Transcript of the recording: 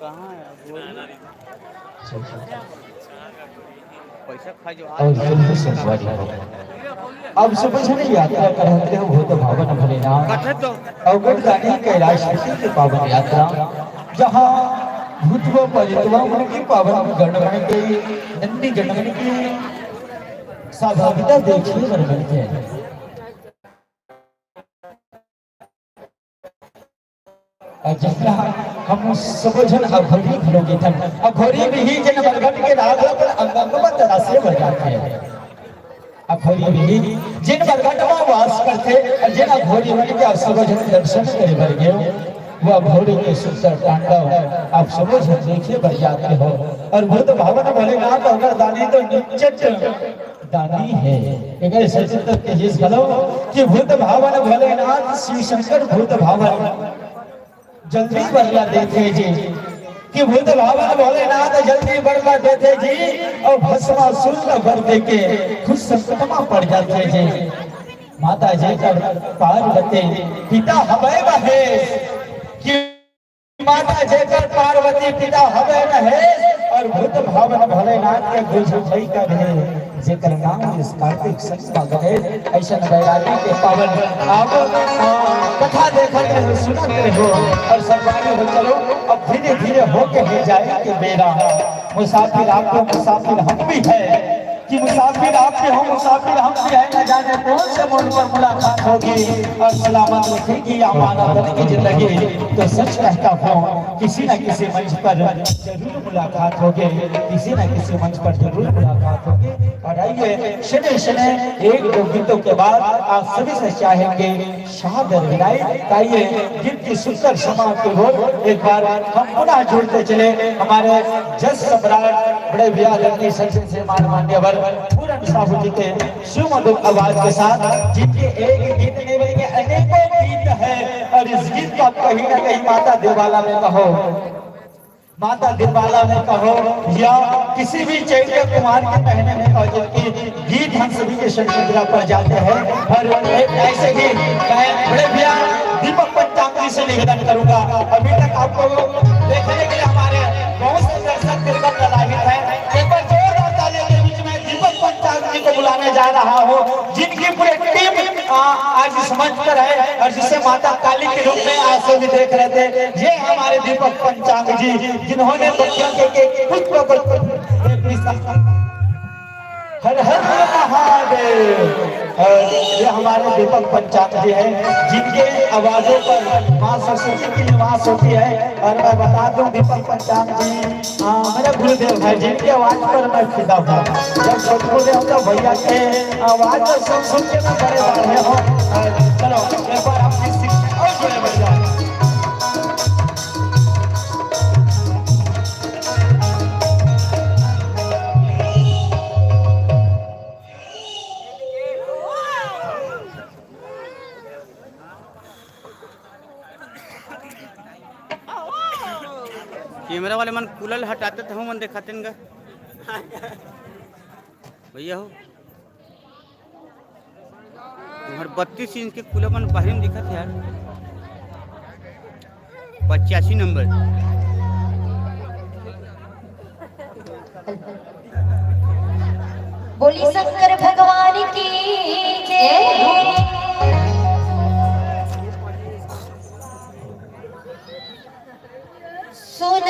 कहाँ है पैसा खा जो अब सुबह से यात्रा करते हो भूत भावन भोलेनाथ अवगढ़ गाड़ी कैलाश की पावन यात्रा जहाँ भूतवा परितवा उनकी पावन गणगण के नंदी गणगण की स्वाभाविकता देखिए गणगण के जहाँ हम सब जन अघोरी घरोगे थन अघोरी भी ही जन बरगट के राग पर अंगंगवा तरह से बढ़ जाते हैं अघोरी भी जिन बरगट में वास करते और जिन अघोरी बन के सब जन दर्शन करे बर गए वह अघोरी के सुंदर तांडव आप सब जन देखिए बढ़ जाते हो और भूत भावन भोलेनाथ अगर दानी तो निश्चित दानी है एक ऐसे चिंतक के जिस भलो कि भूत भावन भोलेनाथ शिव शंकर भूत भावन जल्दी बदला देते जी कि भूत भावन भोलेनाथ जल्दी बदला देते जी और भस्मासुर का वर दे के खुद संकट में पड़ जाते जी माता जी का पार्वती पिता हवे महेश कि माता जी का पार्वती पिता हवे महेश और भूत भावन भोलेनाथ के गुजराई का है जेकर नाम इस कार्तिक संस्था गए ऐसा बैरागी के पावन आप कथा देखते रहो सुनते रहो और सरकारी हो चलो अब धीरे धीरे होके ही जाएंगे मेरा मुसाफिर आपको मुसाफिर हम भी है कि मुसाफिर आपके हो मुसाफिर हम भी है न जाने कौन से मोड़ पर मुलाकात होगी और सलामत रखेगी अमानत की जिंदगी तो सच कहता हूँ किसी न किसी मंच पर जरूर मुलाकात होगी किसी न किसी मंच पर जरूर मुलाकात होगी और आइए शनि शनि एक दो गीतों के बाद आप सभी से चाहेंगे शादर विदाई आइए गीत की सुंदर समाप्ति हो एक बार हम पुनः जुड़ते चले हमारे जस सम्राट बड़े भैया लड़की संसद से माननीय पूरन साहू जी के सुमधुर आवाज के साथ जिनके एक गीत नहीं बल्कि अनेकों गीत है और इस गीत का कहीं ना कहीं माता देवाला में कहो माता दिलवाला में कहो या किसी भी चैत्र कुमार के कहने में कहो जिनकी गीत हम सभी के शनिद्रा पर जाते हैं और ऐसे ही मैं बड़े भैया दीपक पंचांग से निवेदन करूंगा अभी तक आपको देखने के लिए हमारे बहुत से दर्शक तिलक लागित है एक बार जोरदार तालियों के बीच में दीपक पंचांग जी को बुलाने जा रहा हूँ जिनकी पूरी टीम आज इस मंच पर है और जिसे माता काली के रूप में आज से भी देख रहे थे ये हमारे दीपक पंचांग जी जिन्होंने बच्चों के पुष्पों को हर हर महादेव और ये हमारे दीपक पंचांग जी हैं जिनके आवाजों पर मां सरस्वती की निवास होती है और मैं बता दूं दीपक पंचांग जी मेरे गुरुदेव है जिनकी आवाज पर मैं फिदा था जब छोटे होता भैया के आवाज सुन के मैं बड़े बड़े हो चलो एक बार आपकी शिक्षा और जोड़े बढ़ जाए कैमरा वाले मन कूलर हटाते थे मन दिखाते न भैया हो तुम्हारे 32 इंच के कूलर मन बाहर में दिखा थे यार 85 नंबर बोली शंकर भगवान की जय सुन